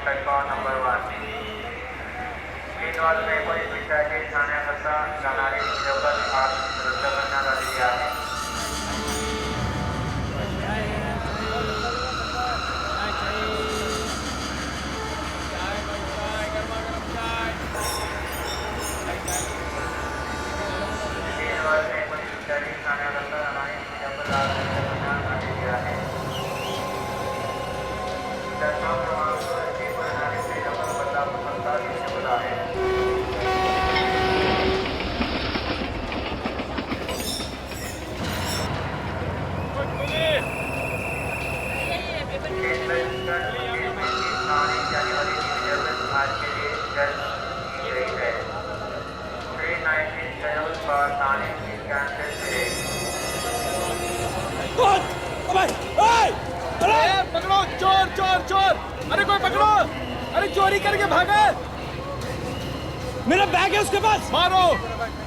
Platform number 1 मीनवाल में कोई विद्यार्थी ठाण्याकरता जाणारी लवकर आज रद्द करण्यात आलेली आहे. मीनवाल में कोई विद्यार्थी ठाण्याकरता जाणारी लवकर आज रद्द करण्यात आलेली आहे. प्लॅटफॉर्म क्रमांक 1 वर जाणारी ट्रेन नंबर बदलापूर करता दिशेवर आहे. जानेवारी की रिजर्वेशन आज के लिए रद्द की गई है. ट्रेन 19 शेड्यूल पर थाने की कैंसिल है. अरे पकड़ो, चोर चोर चोर! अरे कोई पकड़ो! अरे चोरी करके भागा! मेरा बैग है उसके पास! मारो!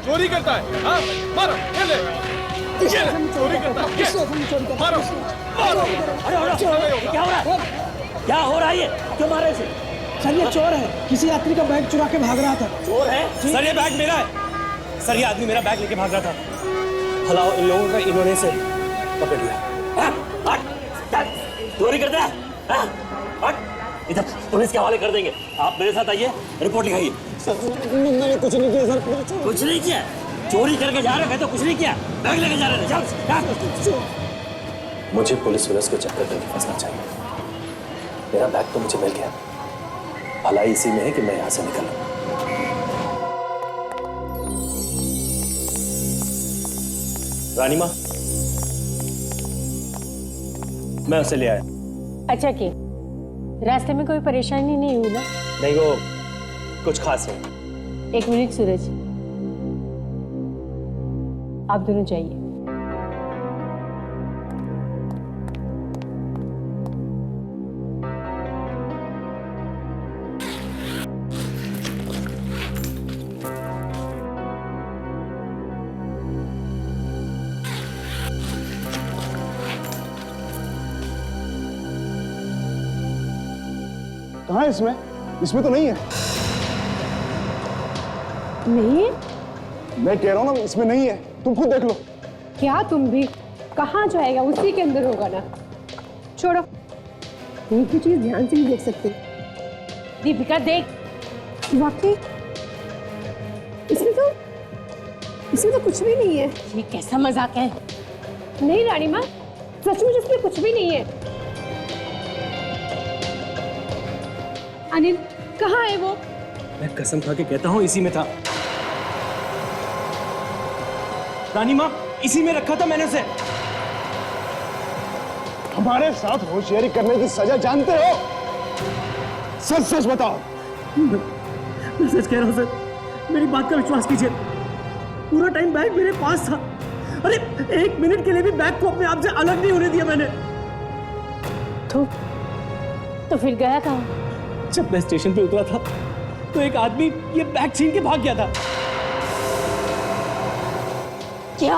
चोरी करता है, हाँ? मारो! ये ले! चोरी करता है, ये! मारो! मारो! अरे क्या हो रहा है? क्या हो रहा है ये? क्यों मारे इसे? सर ये चोर है, किसी यात्री का बैग चुरा के भाग रहा था. चोर है? सर ये बैग मेरा है! सर ये आदमी मेरा बैग लेके भाग रहा था. भलाओ इन लोगों का इन्होंने से पकड़ लिया. चोरी करते हैं? इधर पुलिस के हवाले कर देंगे. आप मेरे साथ आइए, रिपोर्ट लिखाइए. मैंने कुछ नहीं किया सर. कुछ नहीं किया? चोरी करके जा रहे थे तो कुछ नहीं किया. बैग लेके जा रहे थे. मुझे पुलिस के चक्कर में नहीं फंसना चाहिए. मेरा बैग तो मुझे मिल गया. भलाई इसी में है कि मैं यहाँ से निकलूं. रानी माँ, मैं उसे ले आया. अच्छा की रास्ते में कोई परेशानी नहीं हुई ना? नहीं, वो कुछ खास है. एक मिनट सूरज, आप दोनों जाइए. कहाँ है इसमें? इसमें तो नहीं है. नहीं? मैं कह रहा हूँ ना, इसमें नहीं है. तुम खुद देख लो. क्या तुम भी? कहाँ जाएगा? उसी के अंदर होगा ना. छोड़ो, एक भी चीज ध्यान से नहीं देख सकते. दीपिका देख, वाकई इसमें तो कुछ भी नहीं है. ये कैसा मजाक है? नहीं रानी माँ, सचमुच इसमें कुछ भी नहीं है. अनिल कहाँ है वो? मैं कसम खा के कहता हूँ इसी में था. रानी माँ, इसी में रखा था मैंने उसे. हमारे साथ होशियारी करने की सजा जानते हो? सच सच बताओ. मैं सच कह रहा हूँ सर. मेरी बात का विश्वास कीजिए. पूरा टाइम बैग मेरे पास था. अरे एक मिनट के लिए भी बैग को अपने आप से अलग नहीं होने दिया मैंने. तो फिर गया कहाँ? जब मैं स्टेशन पे उतरा था तो एक आदमी ये बैग छीन के भाग गया था. क्या?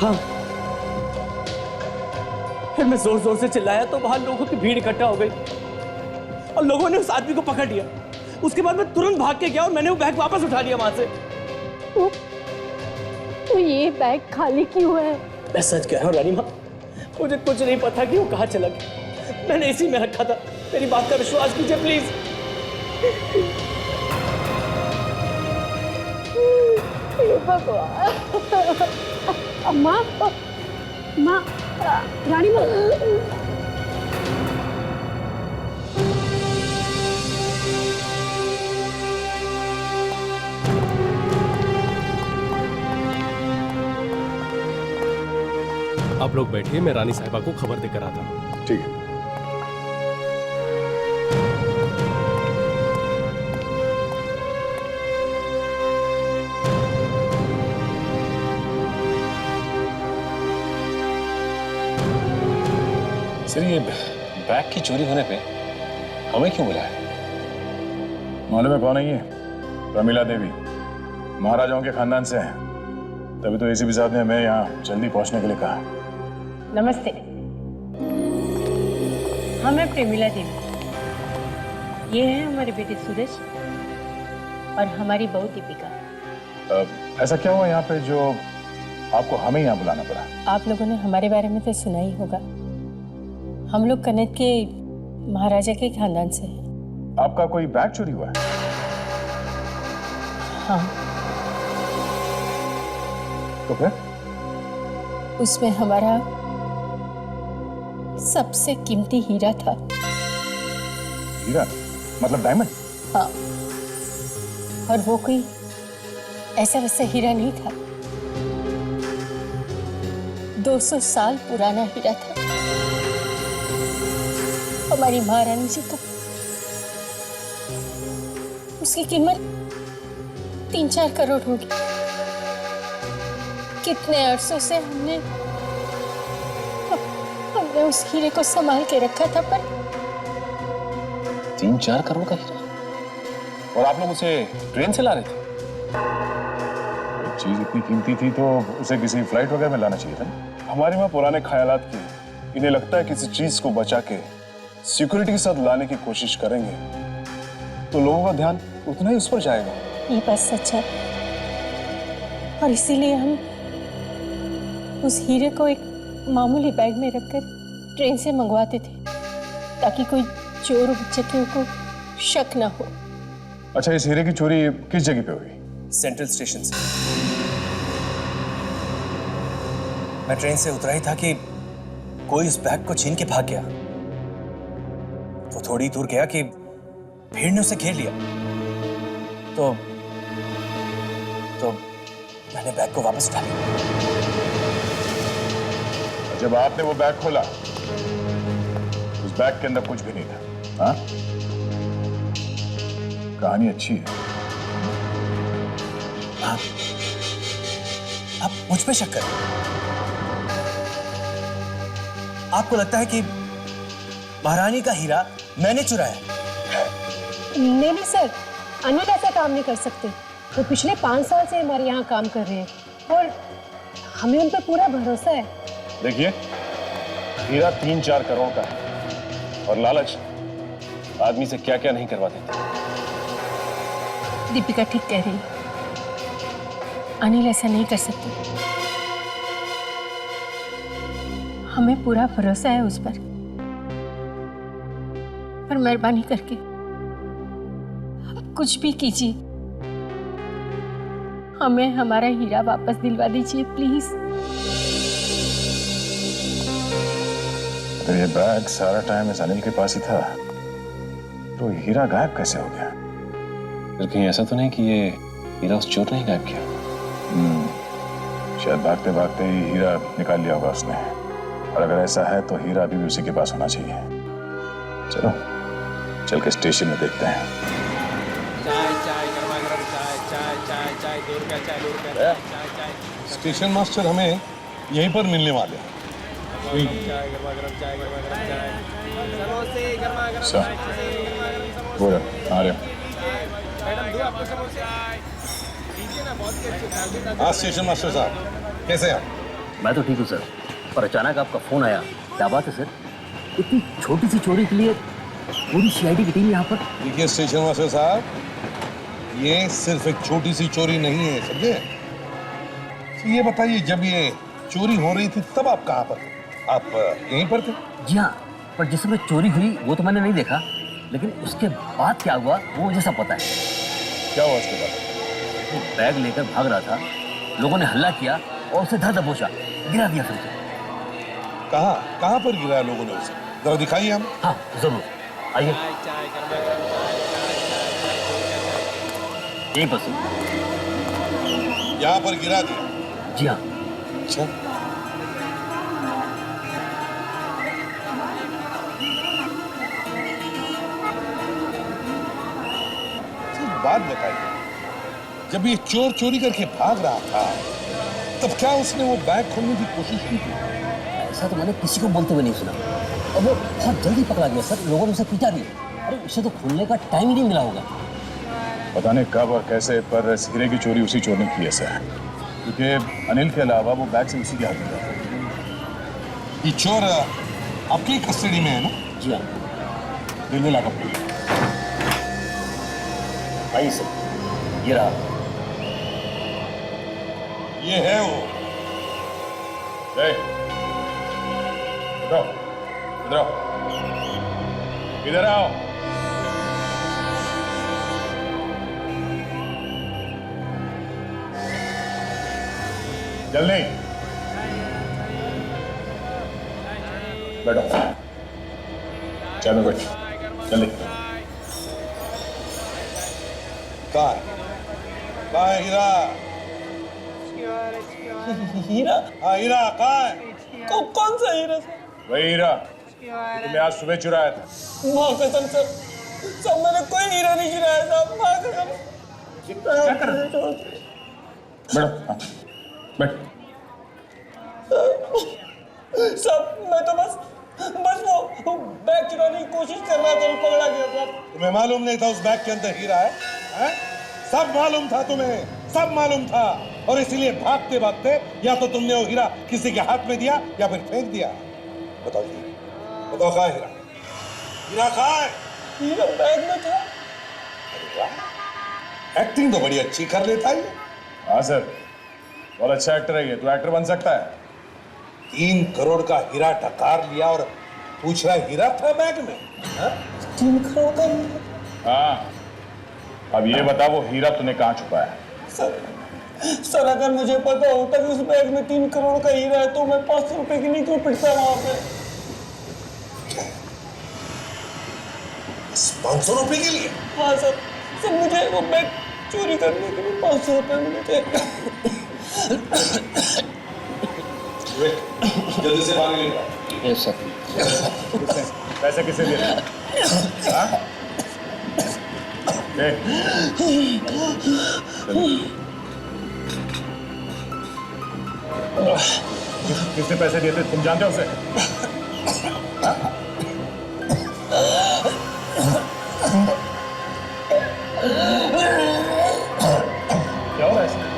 हाँ. फिर मैं जोर जोर से चिल्लाया तो वहां लोगों की भीड़ इकट्ठा हो गई और लोगों ने उस आदमी को पकड़ लिया. उसके बाद मैं तुरंत भाग के गया और मैंने वो बैग वापस उठा लिया वहां से. तो ये बैग खाली क्यों है? मैं सच कह रहा हूँ रानी माँ, मुझे कुछ नहीं पता कि वो कहाँ चला गया. मैंने इसी में रखा था. मेरी बात का विश्वास कीजिए प्लीज. भगवान. अम्मा, माँ, रानी माँ. आप लोग बैठिए, मैं रानी साहिबा को खबर देकर आता हूँ. ठीक है. सर ये बैग की चोरी होने पे हमें क्यों बुलाया? मालूम है कौन है ये? प्रमिला देवी, महाराजाओं के खानदान से है. तभी तो एसीपी साहब ने हमें यहाँ जल्दी पहुंचने के लिए कहा. नमस्ते, हमें प्रमिला देवी. ये है हमारे बेटे सूरज और हमारी बहू दीपिका। ऐसा क्या हुआ यहाँ पे जो आपको हमें यहाँ बुलाना पड़ा? आप लोगों ने हमारे बारे में तो सुना ही होगा। हम लोग कन्नौज के महाराजा के खानदान से हैं। आपका कोई बैग चोरी हुआ है? हाँ, तो फिर उसमें हमारा सबसे कीमती हीरा था। हीरा मतलब डायमंड? हाँ, और वो कोई ऐसा वैसा हीरा नहीं था, 200 साल पुराना हीरा था। हमारी महारानी जी का उसकी कीमत 3-4 करोड़ होगी। कितने अरसों से हमने उस हीरे को संभाल के रखा था, पर 3-4 करोड़ का हीरा, और आप लोग उसे ट्रेन से ला रहे थे? चीज इतनी कीमती थी तो उसे किसी फ्लाइट वगैरह में लाना चाहिए था। हमारे वहाँ पुराने ख्यालात की, इन्हें लगता है किसी चीज को बचा के सिक्योरिटी के साथ लाने की कोशिश करेंगे तो लोगों का ध्यान उतना ही उस पर जाएगा। ये बात सच है, और इसीलिए हम उस हीरे को एक मामूली बैग में रखकर ट्रेन से मंगवाते थे, ताकि कोई चोर उचक्कियों को शक ना हो। अच्छा, इस हीरे की चोरी किस जगह पे हुई? सेंट्रल स्टेशन से। मैं ट्रेन से उतरा ही था कि कोई उस बैग को छीन के भाग गया। वो थोड़ी दूर गया कि भीड़ ने उसे घेर लिया, तो मैंने बैग को वापस उठा लिया। जब आपने वो बैग खोला, उस बैग के अंदर कुछ भी नहीं था। हाँ, कहानी अच्छी है। आप मुझ पे शक करें? आपको लगता है कि महारानी का हीरा मैंने चुराया? नहीं नहीं सर, अनिल ऐसा काम नहीं कर सकते। वो पिछले 5 साल से हमारे यहाँ काम कर रहे हैं और हमें उन पर पूरा भरोसा है। देखिए, हीरा 3-4 करोड़ का है और लालच आदमी से क्या क्या नहीं करवा देती। दीपिका ठीक कह रही है, अनिल ऐसा नहीं कर सकते। हमें पूरा भरोसा है उस पर मेहरबानी करके कुछ भी कीजिए, हमें हमारा हीरा वापस दिलवा दीजिए प्लीज। तो ये बैग सारा टाइम इस अनिल के पास ही था, तो हीरा गायब कैसे हो गया? फिर कहीं ऐसा तो नहीं कि ये हीरा उस चोर ने ही गायब किया? शायद भागते भागते ही हीरा निकाल लिया होगा उसने, और अगर ऐसा है तो हीरा अभी भी उसी के पास होना चाहिए। चलो चल के स्टेशन में देखते हैं। चाय चाय गरमा गरम चाय चाय चाय चाय 2 रुपया चाय 2 रुपया चाय चाय चाय। स्टेशन मास्टर हमें यहीं पर मिलने वाले हैं। चाय गरमा गरम चाय गरमा गरम चाय, समोसे गरमा गरम सर, चाय, गरमा गरम समोसे। बोलो, आ रहे हो? मैडम दो आपको समोसे दीजिए ना, बहुत ही अच्छे। हाँ स्टेशन मास्टर साहब, कैसे हैं आप? मैं तो ठीक हूँ सर, पर अचानक आपका फोन आया। क्या बात है सर? इतनी छोटी सी चोरी के लिए पूरी सीआईडी की टीम यहाँ पर? देखिए स्टेशन मास्टर साहब, ये सिर्फ एक छोटी सी चोरी नहीं है, समझे? तो ये बताइए, जब ये चोरी हो रही थी तब आप कहाँ पर थे? आप यहीं पर थे? जी हाँ, पर जिस समय चोरी हुई वो तो मैंने नहीं देखा, लेकिन उसके बाद क्या हुआ वो मुझे सब पता है। क्या हुआ उसके बाद? वो बैग लेकर भाग रहा था, लोगों ने हल्ला किया और उसे धर दबोचा, गिरा दिया फिर से। कहाँ पर गिराया लोगों ने उसे? जरा दिखाइए हम। हाँ जरूर, आइए। यहीं पर से। यहाँ पर गिरा दिया? जी हाँ। अच्छा, बात बताइए, जब ये चोर चोरी करके भाग रहा था तब क्या उसने वो बैग खोलने की कोशिश की थी? ऐसा तो मैंने किसी को बोलते हुए नहीं सुना, और वो बहुत जल्दी पकड़ा गया सर, लोगों ने उसे पीटा भी। अरे उसे तो खोलने का टाइम ही नहीं मिला होगा। पता नहीं कब और कैसे, पर इस हीरे की चोरी उसी चोर ने की है सर, क्योंकि अनिल के अलावा वो बैग से उसी के हाथ में था। ये चोर आपकी कस्टडी में है ना? जी हाँ। दिल्ली लाकर भाई सब ये रहा। ये है वो। उठो, इधर आओ, इधर आओ। जल्दी बैठो, चाय में बैठो, जल्दी। कहाँ है हीरा? हीरा? हाँ हीरा कहाँ है? कौन सा हीरा सर? वही हीरा तुमने आज सुबह चुराया था। माँ कसम सर, मैंने कोई हीरा नहीं चुराया साहब, माँ कसम। क्या कर रहे हो? बैठो, हाँ, बैठ। साहब मैं तो बस वो बैग चुराने की कोशिश कर रहा था, पकड़ा गया साहब। तुम्हें मालूम नहीं था उस बैग के अंदर हीरा है? हैं? सब मालूम था तुम्हें, सब मालूम था, और इसीलिए भागते भागते या तो तुमने वो हीरा किसी के हाथ में दिया या फिर फेंक दिया। बताओ जी, बताओ कहाँ है हीरा? हीरा कहाँ है? हीरा बैग में था। एक्टिंग तो बड़ी अच्छी कर लेता है ये। हाँ सर, बहुत अच्छा एक्टर है ये, तो एक्टर बन सकता है। 3 करोड़ का हीरा डकार लिया और पूछ रहा हीरा था बैग में? हाँ? 3 करोड़ का? हाँ, अब ये बता वो हीरा तूने कहाँ छुपाया? सर अगर मुझे पता होता कि उस बैग में 3 करोड़ का हीरा है तो मैं 500 रुपए की नहीं क्यों पिटता वहां पे? 500 रुपए के लिए? हाँ सर, मुझे वो बैग चोरी करने के लिए 500 रुपए मिले थे। जल्दी से पानी लेकर। Yes sir. पैसे किसे दे रहे? हाँ? किसने पैसे दिए थे, तुम जानते हो उसे? हाँ? क्या हो रहा है इसमें?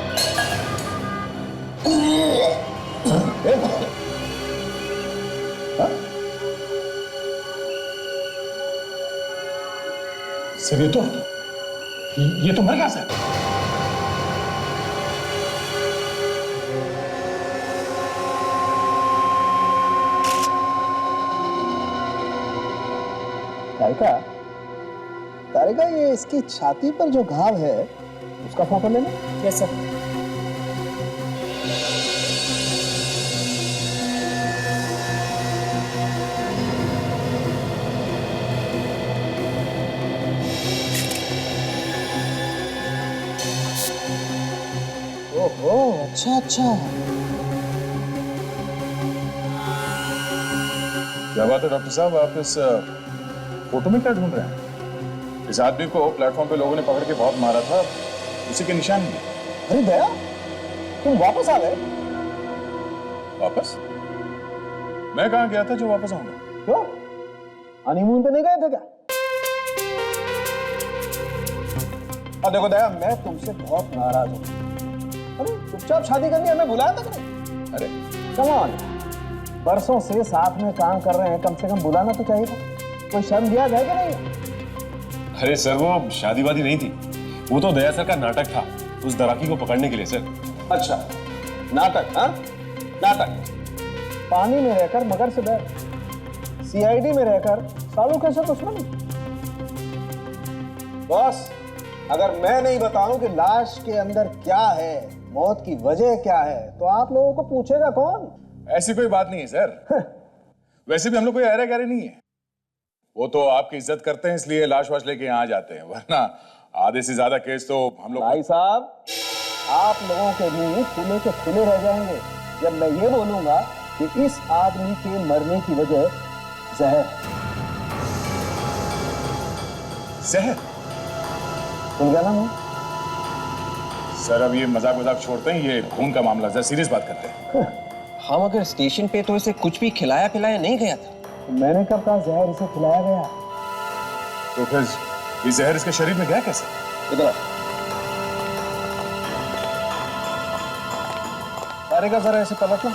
सर ये तो मर गया सर। तारिका ये इसकी छाती पर जो घाव है उसका फोटो लेना। Yes sir. ओहो, अच्छा अच्छा। क्या बात है डॉक्टर साहब, आप इस फोटो में क्या ढूंढ रहे हैं? इस आदमी को प्लेटफॉर्म पे लोगों ने पकड़ के बहुत मारा था, उसी के निशान भी। अरे दया, तुम वापस आ गए? वापस? मैं कहाँ गया था जो वापस आऊंगा? क्यों, हनीमून पे नहीं गए थे क्या? और देखो दया, मैं तुमसे बहुत नाराज हूं। अरे चुपचाप शादी करनी, हमें बुलाया था कि नहीं? अरे कम ऑन, बरसों से साथ में काम कर रहे हैं, कम से कम बुलाना तो चाहिए था। कोई शर्म दिया जाए कि नहीं? अरे सर वो शादी वादी नहीं थी, वो तो दया सर का नाटक था उस दराकी को पकड़ने के लिए सर। अच्छा नाटक? हाँ नाटक। पानी में रहकर मगर से डर, सीआईडी में रहकर सालों कैसे दुश्मन। बॉस, अगर मैं नहीं बताऊं कि लाश के अंदर क्या है, मौत की वजह क्या है, तो आप लोगों को पूछेगा कौन? ऐसी कोई बात नहीं है सर। वैसे भी हम लोग कोई अरे गहरे नहीं है, वो तो आपकी इज्जत करते हैं इसलिए लाश वाश लेके यहाँ आ जाते हैं, वरना आधे से ज्यादा केस तो हम लोग। भाई साहब, आप लोगों के मुंह खुले के खुले रह जाएंगे जब मैं ये बोलूंगा कि इस आदमी के मरने की वजह जहर। जहर? सुन गया ना मैं? सर अब ये मजाक वजाक छोड़ते हैं, ये खून का मामला, जरा सीरियस बात करते हैं। हाँ मगर स्टेशन पे तो इसे कुछ भी खिलाया पिलाया नहीं गया था। मैंने कब कहा जहर इसे खिलाया गया? तो फिर ये जहर इसके शरीर में गया कैसे? इधर तारिका, जरा ऐसे पलटना।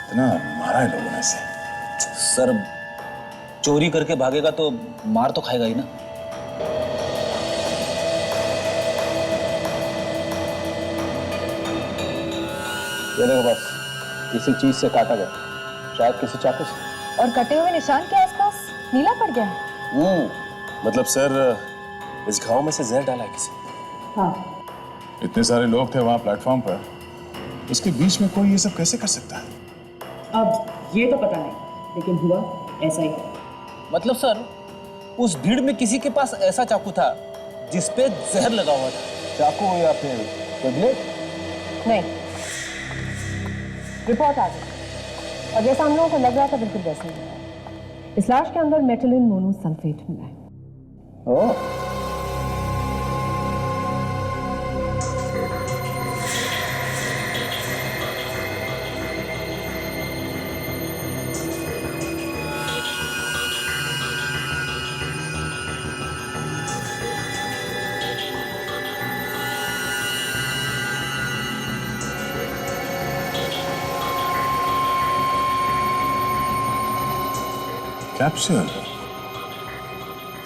इतना मारा है लोगों ने इसे। सर चोरी करके भागेगा तो मार तो खाएगा ही ना। ये देखो बस, किसी चीज से काटा गया, शायद किसी चाकू से। और कटे हुए निशान के आसपास नीला पड़ गया है। मतलब सर इस घाव में से जहर डाला है किसी ने। हाँ। इतने सारे लोग थे वहां प्लेटफॉर्म पर, उसके बीच में कोई ये सब कैसे कर सकता है? अब ये तो पता नहीं, लेकिन हुआ ऐसा ही। मतलब सर उस भीड़ में किसी के पास ऐसा चाकू था जिसपे जहर लगा हुआ था। चाकू या फिर कोई ब्लेड? नहीं, रिपोर्ट आ गई और जैसा हम लोगों को लग रहा था बिल्कुल वैसे ही है। इस लाश के अंदर मेटिलिन मोनोसल्फेट मिला है। ओह, कैप्सूल,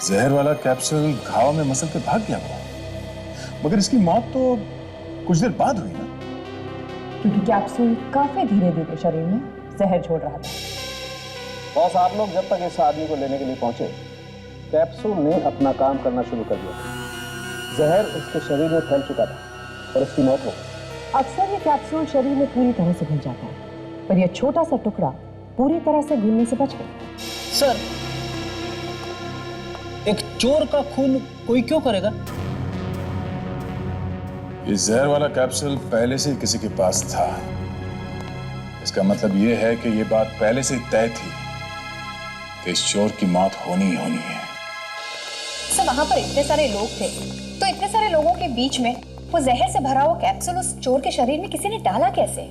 जहर वाला कैप्सूल घाव में मसल के भाग गया वो, मगर इसकी मौत तो कुछ देर बाद हुई ना? क्योंकि कैप्सूल काफी धीरे धीरे शरीर में जहर छोड़ रहा था। बॉस आप लोग जब तक इस आदमी को लेने के लिए पहुंचे, कैप्सूल ने अपना काम करना शुरू कर दिया। जहर उसके शरीर में फैल चुका था और उसकी मौत हो गई। अक्सर ये कैप्सूल शरीर में पूरी तरह से घुल जाता है, पर यह छोटा सा टुकड़ा पूरी तरह से घुलने से बच गया। सर एक चोर का खून कोई क्यों करेगा? ये जहर वाला कैप्सूल पहले से ही किसी के पास था। इसका मतलब ये है कि ये बात पहले से ही तय थी कि इस चोर की मौत होनी ही होनी है। सर वहां पर इतने सारे लोग थे, तो इतने सारे लोगों के बीच में वो जहर से भरा हुआ कैप्सूल उस चोर के शरीर में किसी ने डाला कैसे?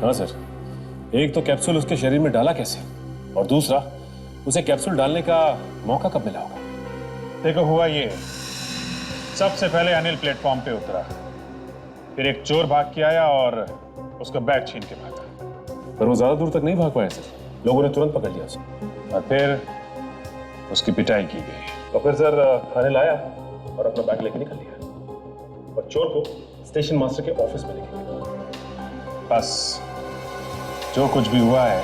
हाँ सर, एक तो कैप्सूल उसके शरीर में डाला कैसे, और दूसरा उसे कैप्सूल डालने का मौका कब मिला होगा? देखो हुआ ये, सबसे पहले अनिल प्लेटफॉर्म पे उतरा, फिर एक चोर भाग के आया और उसका बैग छीन के भागा। पर वो ज्यादा दूर तक नहीं भाग पाया सर, लोगों ने तुरंत पकड़ लिया उसे और फिर उसकी पिटाई की गई। तो फिर सर अनिल आया और अपना बैग लेके निकल लिया और चोर को स्टेशन मास्टर के ऑफिस में लेके गया। बस जो कुछ भी हुआ है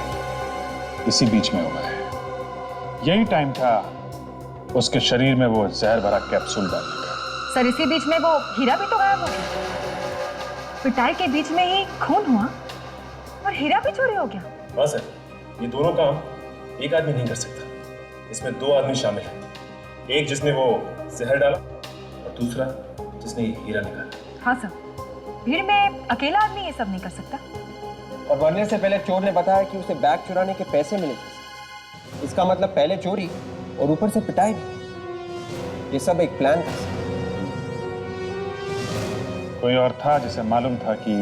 इसी बीच में हुआ है। यही टाइम था उसके शरीर में वो जहर भरा कैप्सूल डालने का। सर इसी बीच में वो हीरा भी तो गायब हो गया। पिटाई के बीच में ही खून हुआ और हीरा भी चोरी हो गया। हाँ सर, ये दोनों काम एक आदमी नहीं कर सकता, इसमें दो आदमी शामिल हैं। एक जिसने वो जहर डाला और दूसरा जिसने ये हीरा निकाला। हाँ सर, भीड़ में अकेला आदमी ये सब नहीं कर सकता। और मरने से पहले चोर ने बताया कि उसे बैग चुराने के पैसे मिले थे। इसका मतलब पहले चोरी और ऊपर से पिटाई भी। ये सब एक प्लान था। कोई और था जिसे मालूम था कि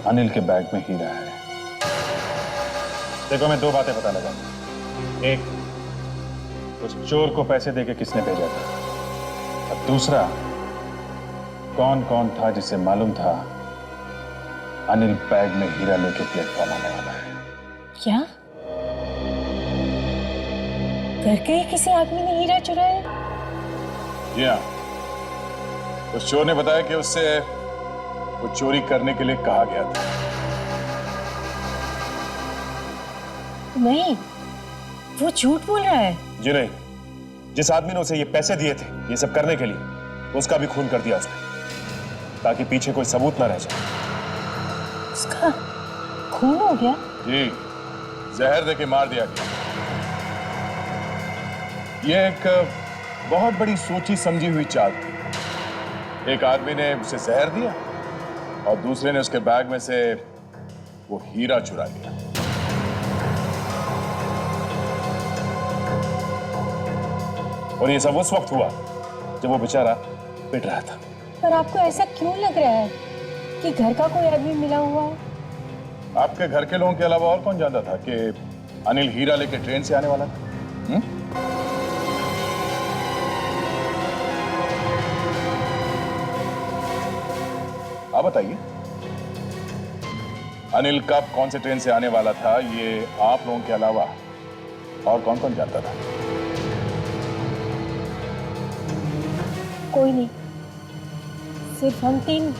अनिल के बैग में हीरा है। देखो मैं दो बातें पता लगा। एक, उस चोर को पैसे देके किसने भेजा था, और दूसरा कौन कौन था जिसे मालूम था अनिल बैग में हीरा लेके प्लेटफॉर्म आने वाला है। क्या करके ही किसी आदमी ने हीरा चुराया? जी हाँ, उस चोर ने बताया कि उससे वो चोरी करने के लिए कहा गया था। नहीं, वो झूठ बोल रहा है। जी नहीं, जिस आदमी ने उसे ये पैसे दिए थे ये सब करने के लिए, उसका भी खून कर दिया उसने, ताकि पीछे कोई सबूत ना रह जाए। उसका खून हो गया? जी, जहर देके मार दिया गया। यह एक बहुत बड़ी सोची समझी हुई चाल थी। एक आदमी ने उसे जहर दिया और दूसरे ने उसके बैग में से वो हीरा चुरा लिया। और ये सब उस वक्त हुआ जब वो बेचारा पिट रहा था। पर आपको ऐसा क्यों लग रहा है कि घर का कोई आदमी मिला हुआ है? आपके घर के लोगों के अलावा और कौन जानता था कि अनिल हीरा लेके ट्रेन से आने वाला था? आप बताइए, अनिल कब कौन से ट्रेन से आने वाला था, ये आप लोगों के अलावा और कौन कौन जानता था? कोई नहीं, सिर्फ हम तीन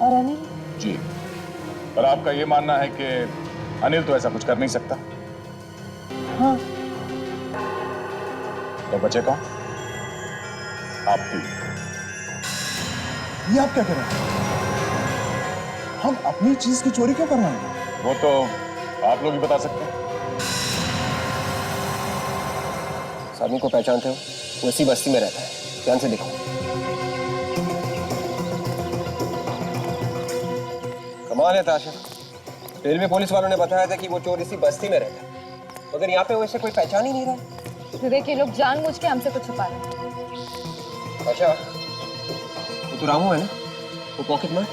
और अनिल। जी, पर आपका ये मानना है कि अनिल तो ऐसा कुछ कर नहीं सकता? हाँ। तो बचे कौन? आप तीन। ये आप क्या कह रहे हैं? हम अपनी चीज की चोरी क्यों करवाएंगे? वो तो आप लोग ही बता सकते हैं। इस आदमी को पहचानते हो? वो इसी बस्ती में रहता है, ध्यान से देखो। कमाल है ताशा, रेलवे पुलिस वालों ने बताया था कि वो चोर इसी बस्ती में रहता है, मगर यहाँ पे वैसे कोई पहचान ही नहीं रहा। विवेक, ये लोग जानबूझ के हमसे कुछ छुपा रहे हैं। अच्छा, वो तो रामू है ना, वो पॉकेट मार।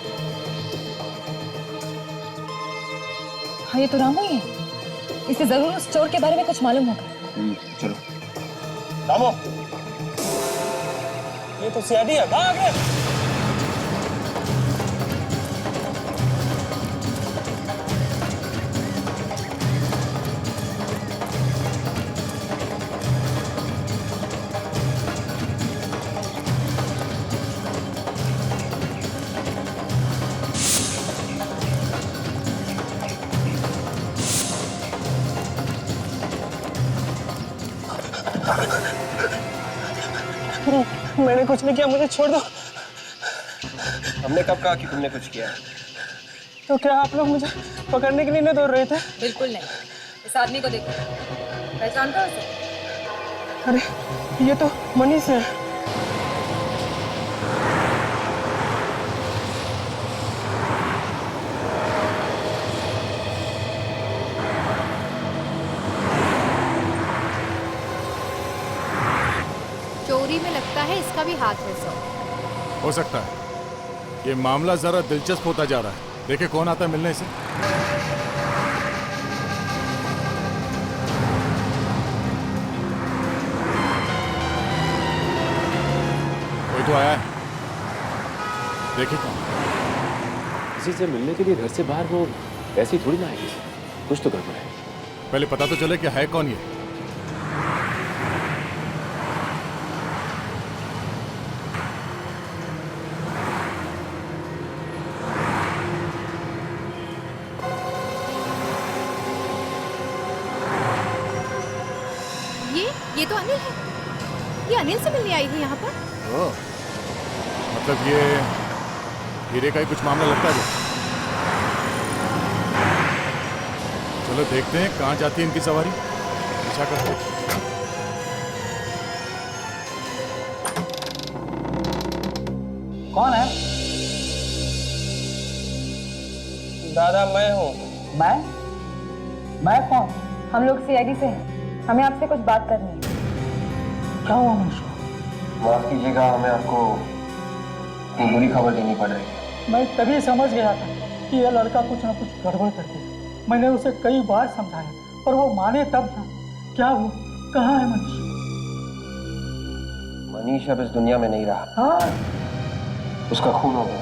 हाँ, ये तो रामू ही है। इसे जरूर उस चोर के बारे में कुछ मालूम होगा। चलो। रामू, ये तो सीआईडी है, भाग आगे। मैंने कुछ नहीं किया, मुझे छोड़ दो। हमने कब कहा कि तुमने कुछ किया? तो क्या आप लोग मुझे पकड़ने के लिए नहीं दौड़ रहे थे? बिल्कुल नहीं। इस आदमी को देखो, पहचानते हो उसे? अरे ये तो मनीष है। चोरी में लगता है इसका भी हाथ है सर। हो सकता है। ये मामला जरा दिलचस्प होता जा रहा है। देखे कौन आता है मिलने से। कोई तो आया है, देखे कौन। किसी से मिलने के लिए घर से बाहर वो ऐसे ही थोड़ी ना आएगी, कुछ तो गड़बड़ है। पहले पता तो चले कि है कौन ये। ये तो अनिल है। ये अनिल से मिलने आई है यहाँ पर। ओह, मतलब ये हीरे का ही कुछ मामला लगता है। चलो देखते हैं कहाँ जाती है इनकी सवारी। पीछा करते हैं। कौन है? दादा मैं हूँ। मैं कौन? हम लोग सीआईडी से हैं। हमें आपसे कुछ बात करनी है। क्या हुआ मनीष? माफ कीजिएगा, हमें आपको एक बुरी खबर देनी पड़ रही है। मैं तभी समझ गया था कि यह लड़का कुछ ना कुछ गड़बड़ करते है। मैंने उसे कई बार समझाया पर वो माने तब ना। क्या वो कहाँ है मनीष? मनीष अब इस दुनिया में नहीं रहा। हाँ, उसका खून हो गया।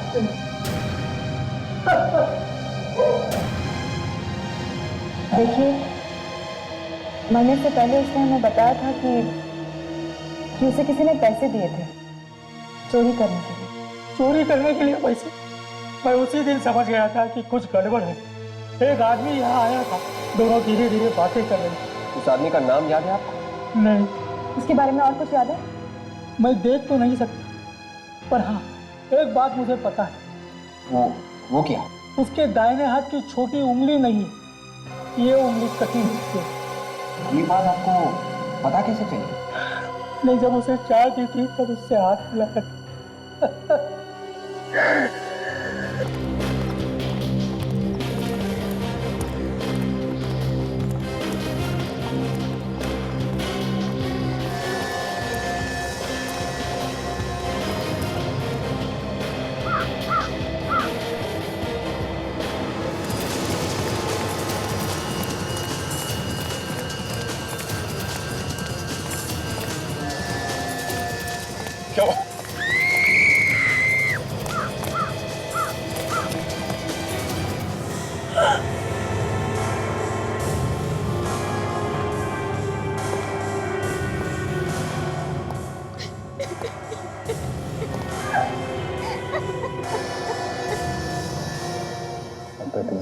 देखिए, मरने से पहले उसने हमें बताया था कि उसे किसी ने पैसे दिए थे चोरी करने के लिए। चोरी करने के लिए पैसे? मैं उसी दिन समझ गया था कि कुछ गड़बड़ है। एक आदमी यहाँ आया था, दोनों धीरे धीरे बातें कर रहे थे। उस आदमी का नाम याद है आपको? नहीं। उसके बारे में और कुछ याद है? मैं देख तो नहीं सकता, पर हाँ एक बात मुझे पता है। वो क्या? उसके दाहिने हाथ की छोटी उंगली नहीं, ये उंगली कटी हुई है। ये बात आपको पता कैसे चली? नहीं, जब उसे चाय दी थी तब उससे हाथ मिलाया था।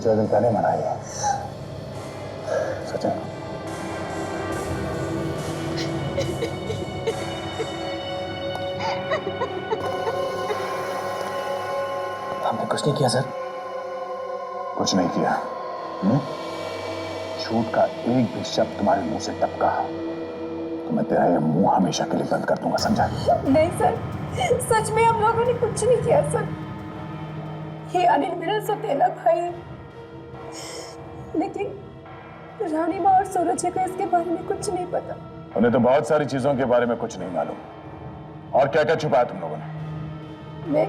2 दिन पहले मनाई है। सचिन, हमने कुछ नहीं किया सर। कुछ नहीं किया? झूठ का एक भी शब्द तुम्हारे मुंह से टपका तो मैं तेरा ये मुंह हमेशा के लिए बंद कर दूंगा, समझा? नहीं सर, सच में हम लोगों ने कुछ नहीं किया सर। ये अनिल मेरा सौतेला भाई है, लेकिन रानी माँ और सूरज को इसके बारे में कुछ नहीं पता। उन्हें तो बहुत सारी चीजों के बारे में कुछ नहीं मालूम। और क्या क्या छुपाया तुम लोगों ने? मैं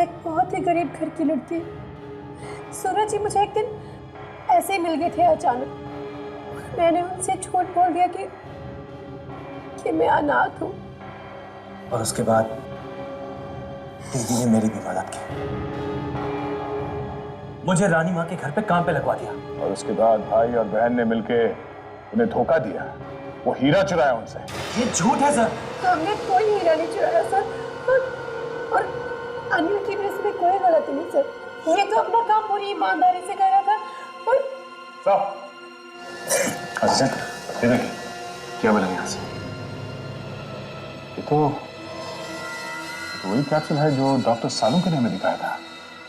एक बहुत ही गरीब घर की लड़की। सूरज जी मुझे एक दिन ऐसे ही मिल गए थे अचानक। मैंने उनसे झूठ बोल दिया कि मैं अनाथ हूँ। और उसके बाद दीदी ने मेरी भी मदद की, मुझे रानी माँ के घर पे काम पे लगवा दिया। और उसके बाद भाई और बहन ने मिलके उन्हें धोखा दिया, वो हीरा चुराया उनसे। ये झूठ है सर। हमने कोई हीरा नहीं चुराया सर, और अनिल की भी इसमें कोई गलती नहीं सर। ये तो अपना काम पूरी ईमानदारी से कर रहा था। और अच्छा ये देखिए क्या बना यहाँ से। ये तो वही कैप्सूल है जो डॉक्टर सालुंके ने हमें दिखाया था,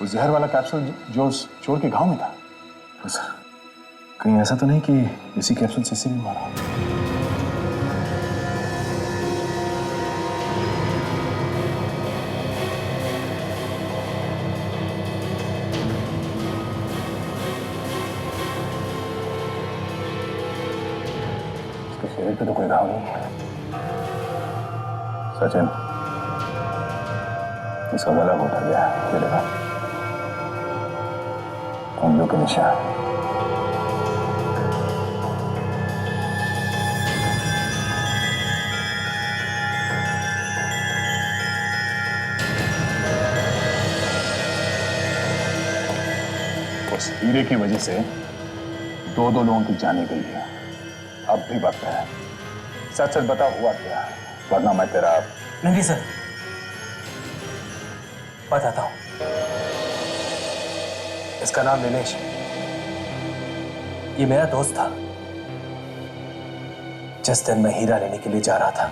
वो जहर वाला कैप्सूल जो उस चोर के गांव में था। तो सर कहीं ऐसा तो नहीं कि इसी कैप्सूल से इसी भी मारा? शरीर पे तो कोई घाव नहीं है। सचिन, इसका गला घोटा गया, ये देखा उंगलियों के निशान। उस हीरे की वजह से 2 लोगों की जाने गई है। अब भी वक्त है, सच सच बता हुआ क्या, वरना मैं तेरा। नहीं सर, बताता हूं। इसका नाम नीलेश है। ये मेरा दोस्त था। जिस दिन मैं हीरा लेने के लिए जा रहा था,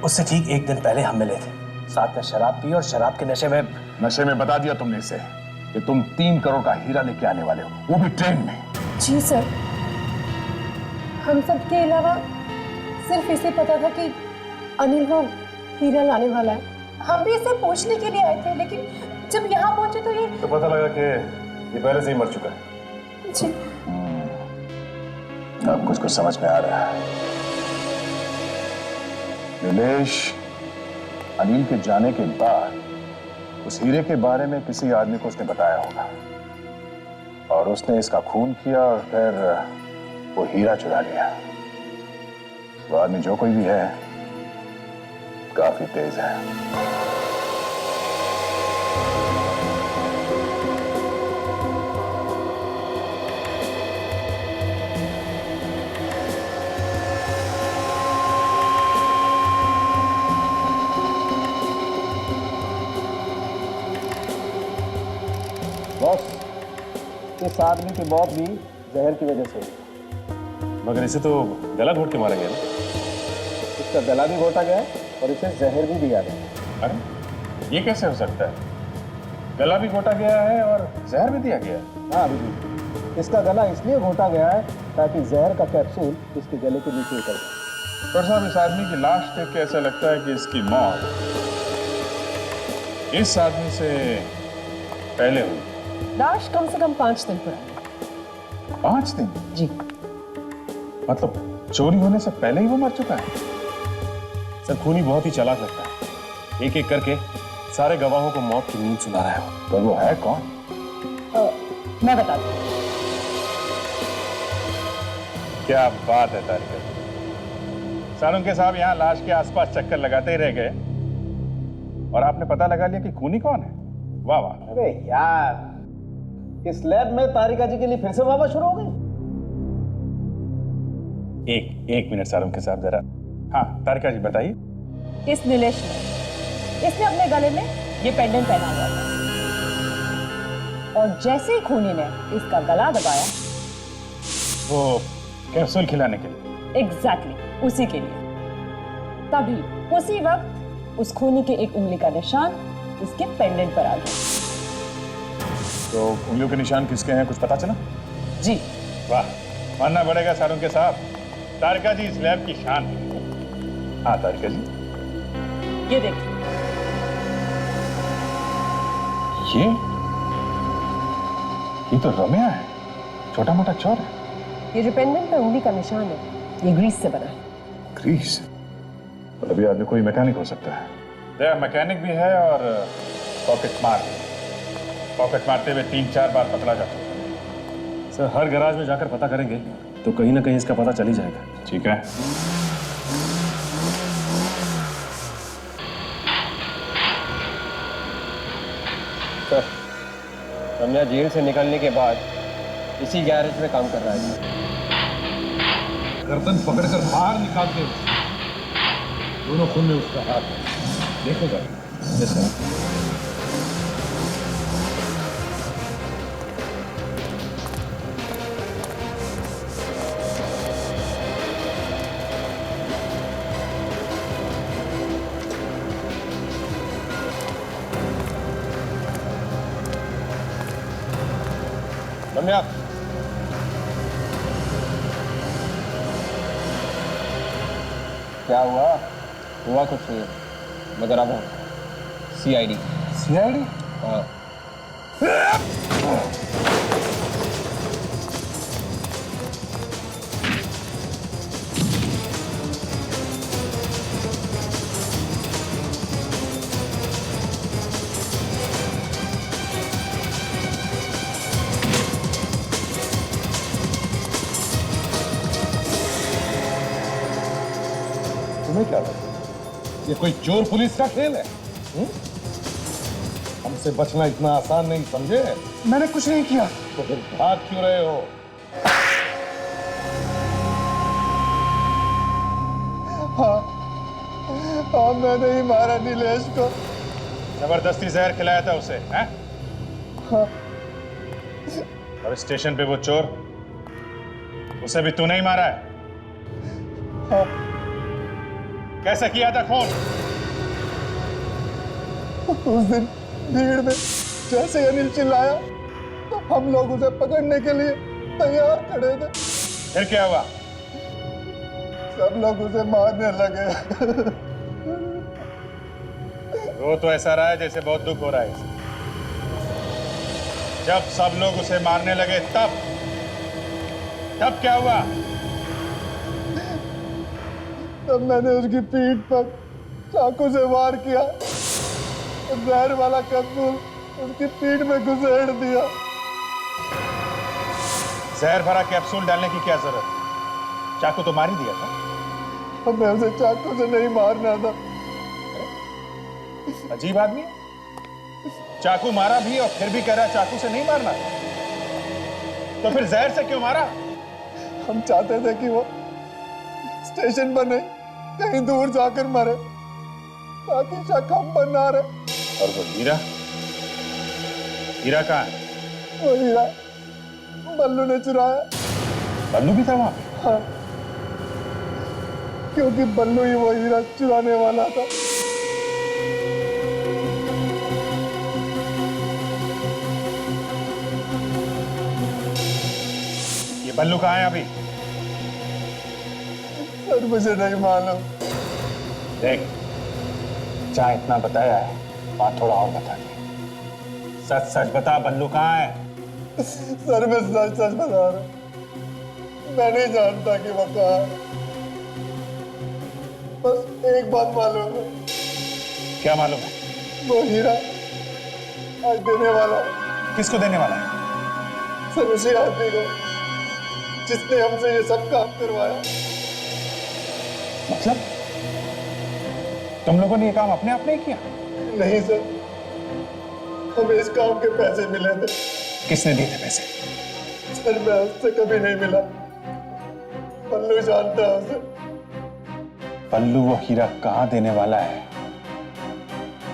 उससे ठीक 1 दिन पहले हम मिले थे। साथ में शराब पी और शराब के नशे में बता दिया तुमने इसे कि तुम 3 करोड़ का हीरा लेके आने वाले हो, वो भी ट्रेन में। जी सर, हम सब के अलावा सिर्फ इसे पता था कि अनिल वो हीरा लाने वाला है। हम भी इसे पूछने के लिए आए थे, लेकिन जब यहाँ पहुंचे तो ये पता लगा कि ये पहले से ही मर चुका है। जी। अब कुछ समझ में आ रहा है। नीलेश अनिल के जाने के बाद उस हीरे के बारे में किसी आदमी को उसने बताया होगा, और उसने इसका खून किया और फिर वो हीरा चुरा लिया। वो आदमी जो कोई भी है काफी तेज है। बॉस, इस आदमी की मौत भी जहर की वजह से हुई। मगर इसे तो गला घोट के मारा गया ना? इसका गला भी घोटा गया और इसे जहर भी दिया गया। अरे ये कैसे हो सकता है? गला भी घोटा गया है और जहर भी दिया गया है? हाँ अभी इसका गला इसलिए घोटा गया है ताकि जहर का कैप्सूल इसके गले के नीचे उतर जाए। पर साहब, इस आदमी की लाश देख के ऐसा लगता है कि इसकी मौत इस आदमी से पहले हुई। लाश कम से कम 5 दिन पुरानी। 5 दिन? जी। मतलब चोरी होने से पहले ही वो मर चुका है? सर खूनी बहुत ही चालाक लगता है, एक एक करके सारे गवाहों को मौत की नींद सुना रहा है। तो वो है कौन? मैं बताती हूँ। क्या बात है तारिका। सालुंके साहब यहाँ लाश के आसपास चक्कर लगाते ही रह गए और आपने पता लगा लिया कि खूनी कौन है। वाह वाह। अरे यार, इस लैब में तारिका जी के लिए फिर से वाह शुरू हो गई। एक मिनट सालुंके साहब जरा। हाँ तारिका जी बताइए। इस नीलेश ने इसने अपने गले में ये पेंडेंट पहना हुआ था। और जैसे ही खूनी ने इसका गला दबाया, वो कैप्सूल खिलाने के लिए? एग्जैक्टली उसी के लिए। तभी उसी वक्त उस खूनी के एक उंगली का निशान उसके पेंडेंट पर आ गया। तो उंगलियों के निशान किसके हैं, कुछ पता चला? जी। वाह, मानना पड़ेगा सारुण के साहब, तारिका जी इस लैब की शान है। हाँ तारिका जी, ये देखिए। ये तो रम्या है, छोटा मोटा चोर है। ये जो पेंडेंट पे उंगली का निशान है, ये ग्रीस से बना है। ग्रीस? मतलब ये आदमी कोई मैकेनिक हो सकता है। मैकेनिक भी है और पॉकेट मार भी। पॉकेट मारते हुए 3-4 बार पकड़ा जा चुका है। सर हर गैराज में जाकर पता करेंगे तो कहीं ना कहीं इसका पता चल ही जाएगा। ठीक है। सर, रम्या जेल से निकलने के बाद इसी गैरेज में काम कर रहा है। गर्दन पकड़कर बाहर निकालते हुए दोनों खून में उसका हाथ है, देखो जरा। रम्या, क्या हुआ? हुआ कुछ नहीं, मगर अब सीआईडी। सीआईडी? हाँ। तुम्हें क्या लगता है ये कोई चोर पुलिस का खेल है? हमसे बचना इतना आसान नहीं, समझे? मैंने कुछ नहीं किया। तो फिर भाग क्यों रहे हो? हाँ, मैंने ही मारा नीलेश को। जबरदस्ती जहर खिलाया था उसे, हैं? हाँ। और स्टेशन पे वो चोर, उसे भी तूने ही मारा है? हाँ। कैसे किया था खून? उस दिन भीड़ में जैसे अनिल चिल्लाया तो हम लोग उसे पकड़ने के लिए तैयार खड़े थे। फिर क्या हुआ? सब लोग उसे मारने लगे। वो तो ऐसा रहा है जैसे बहुत दुख हो रहा है इसे। जब सब लोग उसे मारने लगे तब क्या हुआ? तब मैंने उसकी पीठ पर चाकू से वार किया, जहर वाला कैप्सूल उसकी पीठ में घुसेड़ दिया। जहर भरा कैप्सूल डालने की क्या जरूरत? चाकू तो मार ही दिया था। हमें उसे चाकू से नहीं मारना था। अजीब आदमी, चाकू मारा भी और फिर भी कह रहा चाकू से नहीं मारना। तो फिर जहर से क्यों मारा? हम चाहते थे कि वो स्टेशन पर नहीं, कहीं दूर जाकर मरे, ताकि शक हम पर ना रहे। और वो हीरा कहाँ है? वो हीरा बल्लू ने चुराया। बल्लू भी था वहां? हाँ, क्योंकि बल्लू ही वो हीरा चुराने वाला था। ये बल्लू कहाँ है अभी? सर मुझे नहीं मालूम। देख, चाहे इतना बताया है, बात थोड़ा और बता दे। सच सच बता, बल्लू कहाँ है? सर मैं सच सच बता रहा हूं, मैं नहीं जानता कि वो कहाँ है। बस एक बात मालूम है। क्या मालूम है? वो हीरा आज देने वाला है। किसको देने वाला है? सर उसी आदमी को जिसने हमसे ये सब काम करवाया। मतलब तुम लोगों ने ये काम अपने आप नहीं किया? नहीं सर, हमें इस काम के पैसे मिले थे। किसने दिए थे पैसे? सर मैं उससे कभी नहीं मिला। पल्लू जानता है उसे। पल्लू वो हीरा कहाँ देने वाला है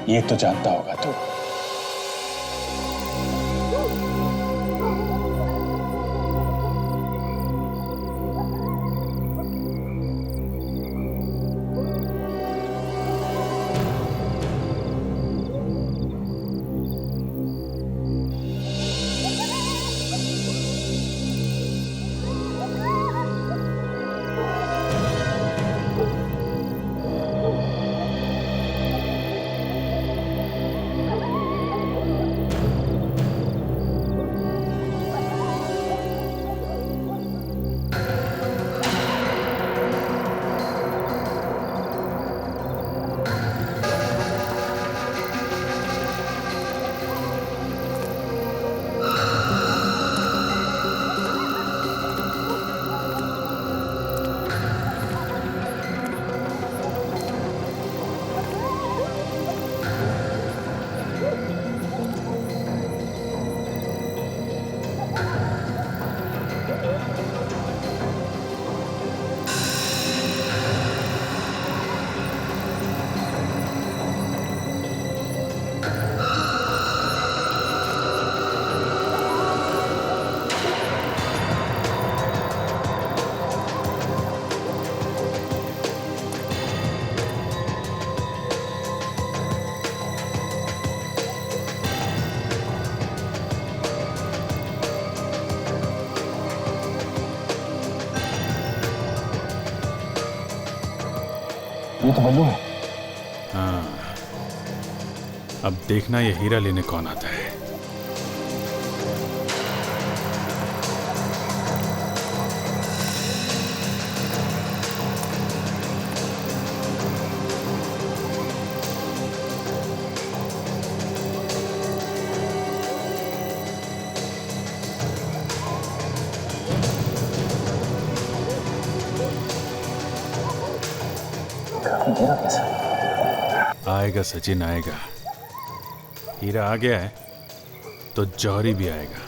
ये तो जानता होगा तू। ये तो बल्लू है। हाँ, अब देखना ये हीरा लेने कौन आता है। आएगा सचिन, आएगा। हीरा आ गया है तो जौहरी भी आएगा।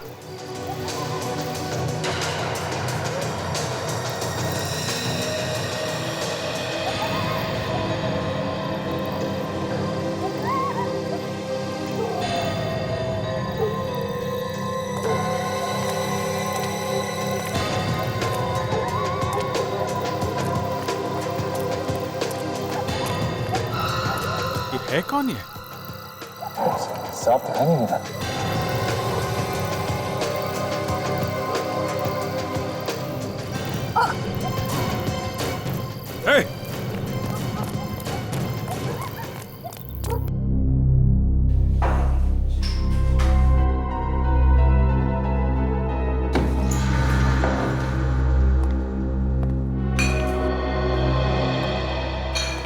है कौन ये? साफ तो है नहीं मेरा। Hey!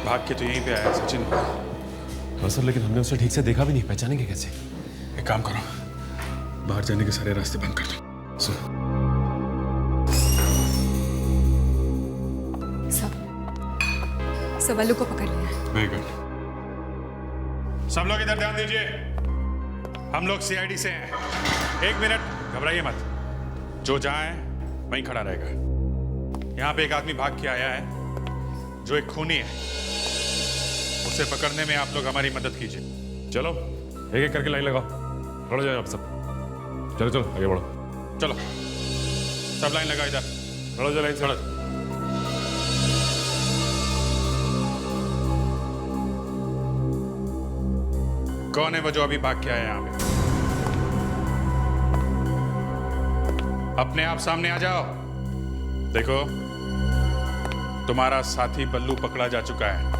भाग के तो यहीं पे आया सचिन। हाँ सर, लेकिन हमने उसे ठीक से देखा भी नहीं, पहचानेंगे कैसे? एक काम करो, बाहर जाने के सारे रास्ते बंद कर दो। सब वालों को पकड़ लिया। Very good. सब लोग इधर ध्यान दीजिए, हम लोग सीआईडी से हैं। 1 मिनट, घबराइए मत। जो जहां है वहीं खड़ा रहेगा। यहां पे एक आदमी भाग के आया है जो एक खूनी है। उसे पकड़ने में आप लोग हमारी मदद कीजिए। चलो एक एक करके लाइन लगाओ। खड़ो जाओ आप सब। चलो चलो आगे बढ़ो। चलो सब लाइन लगाओ इधर। खड़ो जाओ लाइन से। खड़ो। कौन है वो जो अभी भाग के आया यहाँ पे? अपने आप सामने आ जाओ। देखो तुम्हारा साथी बल्लू पकड़ा जा चुका है।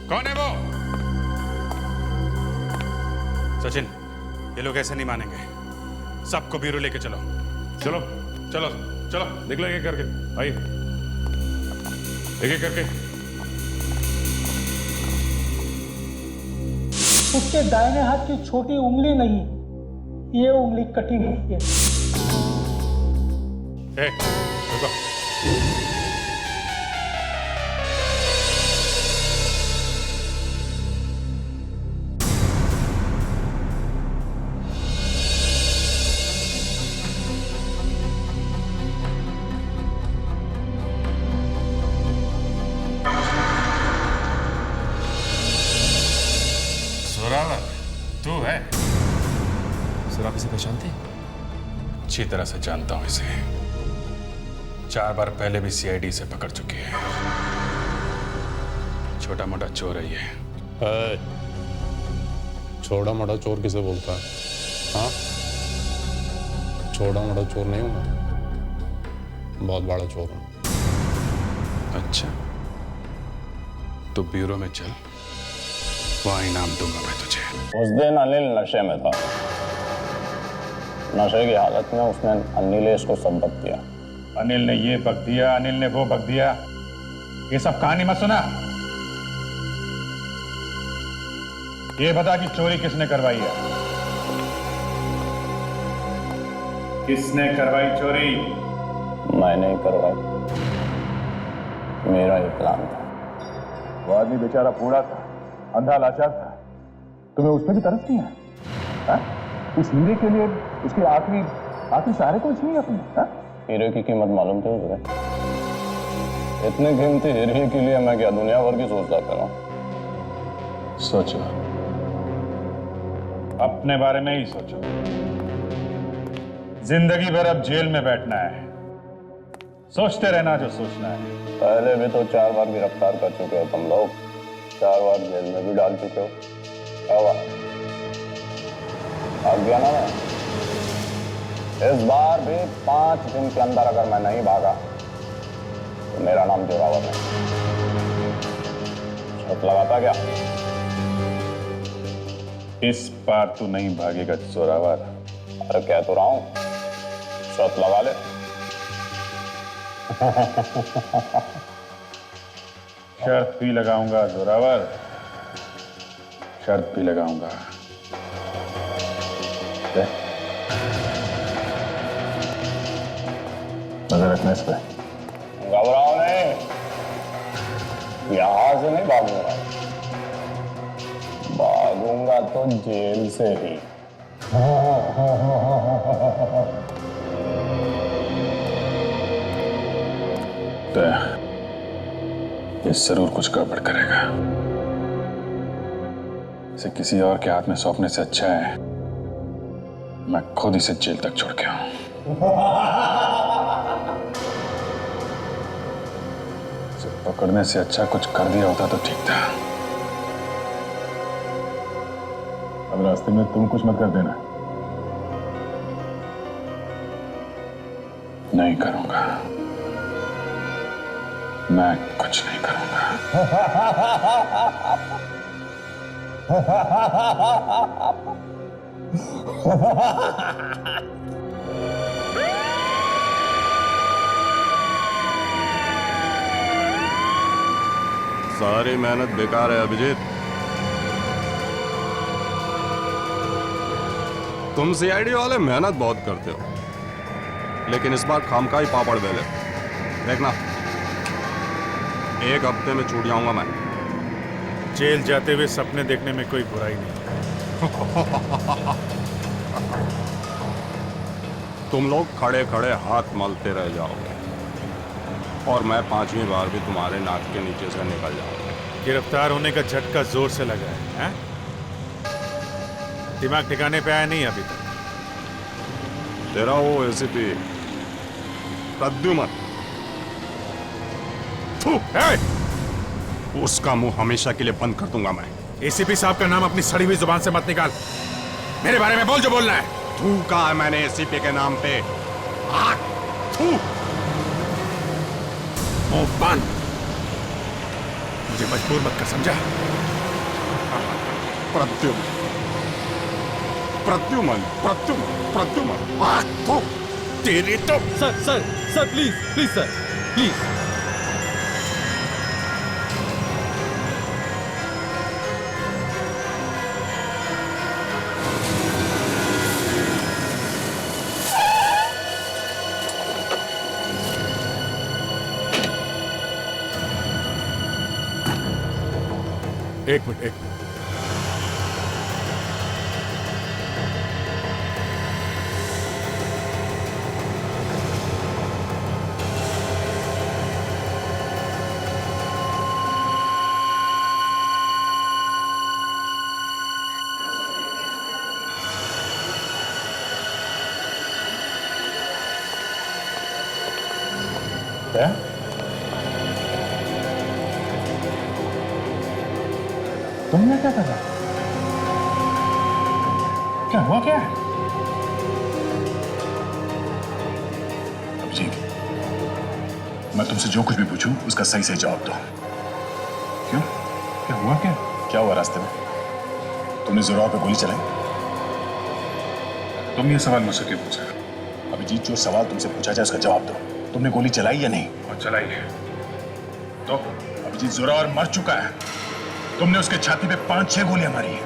कौन है वो? सचिन, ये लोग ऐसे नहीं मानेंगे। सबको ब्यूरो लेके चलो। चलो चलो चलो, निकलो एक एक करके। आइए एक एक करके। उसके दाहिने हाथ की छोटी उंगली नहीं, ये उंगली कटी हुई है। रुको। तू है? सर आप इसे पहचानते हैं? अच्छी तरह से जानता हूं इसे। 4 बार पहले भी सीआईडी से पकड़ चुकी है। छोटा मोटा चोर है ये। छोटा मोटा चोर किसे बोलता है? हाँ, छोटा मोटा चोर नहीं हूं मैं, बहुत बड़ा चोर हूं। अच्छा, तो ब्यूरो में चल, वहां इनाम दूंगा मैं तुझे। उस दिन अनिल नशे में था। नशे की हालत में उसने अनिलेश को सबक दिया। अनिल ने ये बक दिया, अनिल ने वो बक दिया। ये सब कहानी मत सुना। ये बता कि चोरी किसने करवाई है? किसने करवाई चोरी? मैंने ही करवाई। मेरा ही प्लान था। वो आदमी बेचारा बूढ़ा था, अंधा लाचार था। तुम्हें उस पर भी तरस नहीं है? उस हीरे के लिए उसके आखिरी सहारे को छीनी अपने। हीरे की कीमत मालूम थी तुझे? इतने कीमती हीरे के लिए मैं क्या दुनिया भर की सोचता करूं? सोचो, अपने बारे में ही सोचो। जिंदगी भर अब जेल में बैठना है। सोचते रहना जो सोचना है। पहले भी तो 4 बार गिरफ्तार कर चुके हो तुम लोग, 4 बार जेल में भी डाल चुके हो। क्या हुआ? भाग गया ना मैं? इस बार भी 5 दिन के अंदर अगर मैं नहीं भागा मेरा नाम जोरावर है। शर्त लगाता क्या? इस बार तू नहीं भागेगा जोरावर। अरे कह तो रहा हूं, शर्त लगा ले। शर्त भी लगाऊंगा जोरावर, शर्त भी लगाऊंगा। नजर रखना इस पे। घबराओ नहीं, यहां से नहीं भागूंगा, भागूंगा तो जेल से ही। ये जरूर कुछ गड़बड़ करेगा। इसे किसी और के हाथ में सौंपने से अच्छा है मैं खुद इसे जेल तक छोड़ के आऊं। इसे पकड़ने से अच्छा कुछ कर दिया होता तो ठीक था। अब रास्ते में तुम कुछ मत कर देना। नहीं करूंगा, मैं कुछ नहीं करूंगा। सारी मेहनत बेकार है अभिजीत। तुम सीआईडी वाले मेहनत बहुत करते हो, लेकिन इस बार खामखा ही पापड़ बेले। देखना, एक हफ्ते में छूट जाऊंगा मैं। जेल जाते हुए सपने देखने में कोई बुराई नहीं। तुम लोग खड़े खड़े हाथ मलते रह जाओगे और मैं 5वीं बार भी तुम्हारे नाक के नीचे से निकल जाऊंगा। गिरफ्तार होने का झटका जोर से लगा है? दिमाग ठिकाने पे आया नहीं अभी तक? तेरा वो एसीपी प्रद्युमन, उसका मुंह हमेशा के लिए बंद कर दूंगा मैं। एसीपी साहब का नाम अपनी सड़ी हुई जुबान से मत निकाल। मेरे बारे में बोल जो बोलना है। थू कहा है मैंने एसीपी के नाम पे? थू। मुंह बंद। मुझे मजबूर मत कर, समझा? प्रद्युमन, प्रद्युमन, प्रद्युमन, प्रद्युमन। थू। तेरी तो। Sir please please sir, please. एक मिनट। क्या? तुमने क्या करा? क्या हुआ क्या? अभिजीत, मैं तुमसे जो कुछ भी पूछूं उसका सही से जवाब दो। क्यों? क्या हुआ क्या? क्या हुआ रास्ते में? तुमने जोरावर पे गोली चलाई? तुम ये सवाल मुझसे क्यों पूछा? अभिजीत, जो सवाल तुमसे पूछा जाए उसका जवाब दो। तुमने गोली चलाई या नहीं? और चलाई है तो? अभिजीत, जोरावर मर चुका है। तुमने उसके छाती पे 5-6 गोलियां मारी हैं।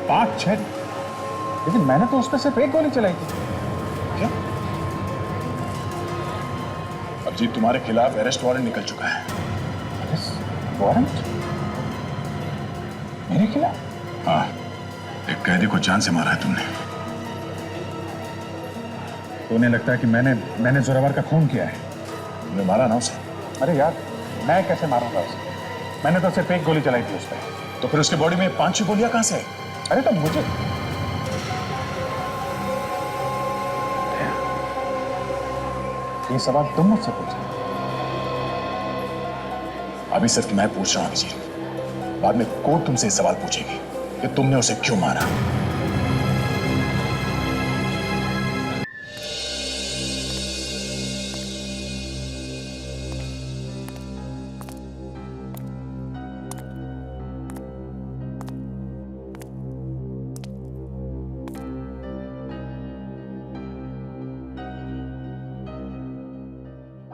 5-6? लेकिन मैंने तो उस पर सिर्फ एक गोली चलाई थी। क्या? अभिजीत, तुम्हारे खिलाफ अरेस्ट वारंट निकल चुका है। Arrest warrant? मेरे खिलाफ? हाँ, एक कैदी को जान से मारा है तुमने। तो उन्हें लगता है कि मैंने जोरावर का खून किया है। तुमने मारा ना उसे? अरे यार, मैं कैसे मारूंगा उसे? मैंने तो सिर्फ एक गोली चलाई थी उस पर। तो फिर उसके बॉडी में 5-6 गोलियां कहां से? अरे तो मुझे ये सवाल तुम मुझसे पूछे। अभी सिर्फ मैं पूछ रहा हूं अभिजीत, बाद में कोर्ट तुमसे सवाल पूछेगी कि तुमने उसे क्यों मारा।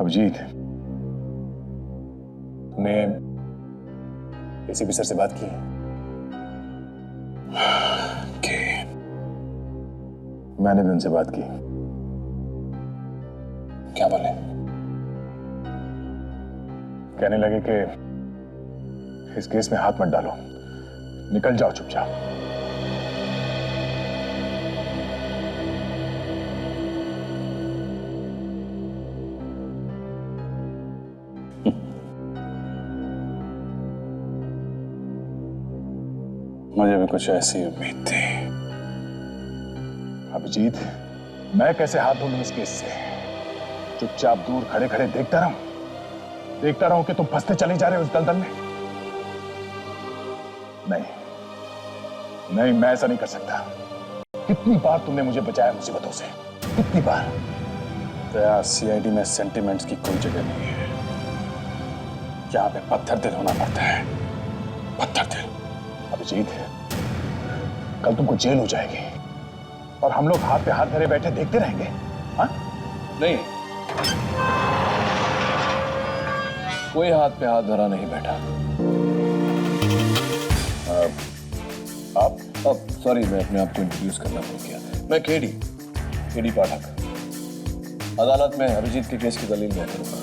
अभिजीत, तुमने एसीपी सर से बात की? मैंने भी उनसे बात की। क्या बोले? कहने लगे कि इस केस में हाथ मत डालो, निकल जाओ चुपचाप। मुझे भी कुछ ऐसी उम्मीद थी। अभिजीत, मैं कैसे हाथ धो लूं इस केस से? चुपचाप दूर खड़े खड़े देखता रहूं कि तुम फंसते चले जा रहे हो इस दलदल में? नहीं, मैं ऐसा नहीं कर सकता। कितनी बार तुमने मुझे बचाया मुसीबतों से, कितनी बार। दया, सीआईडी में सेंटिमेंट्स की कोई जगह नहीं है। यहाँ पे पत्थर दिल होना पड़ता है, पत्थर दिल। अभिजीत, कल तुमको जेल हो जाएगी और हम लोग हाथ पे हाथ धरे बैठे देखते रहेंगे। हाँ? नहीं, कोई हाथ पे हाथ धरा नहीं बैठा। आप सॉरी, मैं अपने आप को इंट्रोड्यूस करना भूल गया। मैं केडी पाठक, अदालत में अभिजीत के केस की दलील मैं करूंगा।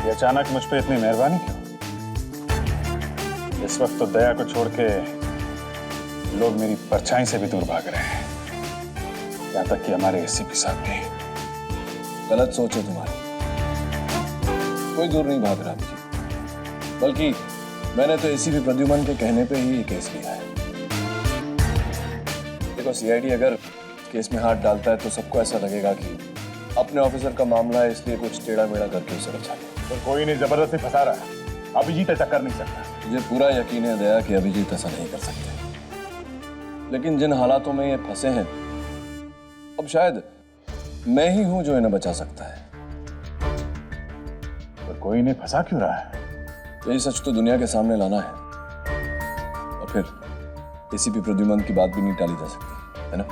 ये अचानक मुझ पे इतनी मेहरबानी क्यों? इस वक्त तो दया को छोड़ के लोग मेरी परछाई से भी दूर भाग रहे हैं, यहां तक कि हमारे एसीपी साहब भी। गलत सोच है तुम्हारी, कोई दूर नहीं भाग रहा जी, बल्कि मैंने तो एसीपी प्रद्युमन के कहने पे ही ये केस लिया है। देखो, सीआईडी अगर केस में हाथ डालता है तो सबको ऐसा लगेगा कि अपने ऑफिसर का मामला है, इसलिए कुछ टेढ़ा मेढ़ा करके उसे बचा लिया। तो कोई नहीं जबरदस्ती फंसा रहा है। अभिजीत ऐसा कर नहीं सकता। मुझे पूरा यकीन है दया कि अभिजीत ऐसा नहीं कर सकते, लेकिन जिन हालातों में ये फंसे हैं, अब शायद मैं ही हूं जो इन्हें बचा सकता है। तो कोई नहीं फंसा क्यों रहा है? यही सच तो दुनिया के सामने लाना है, और फिर एसीपी प्रद्युमन की बात भी नहीं टाली जा सकती, है ना?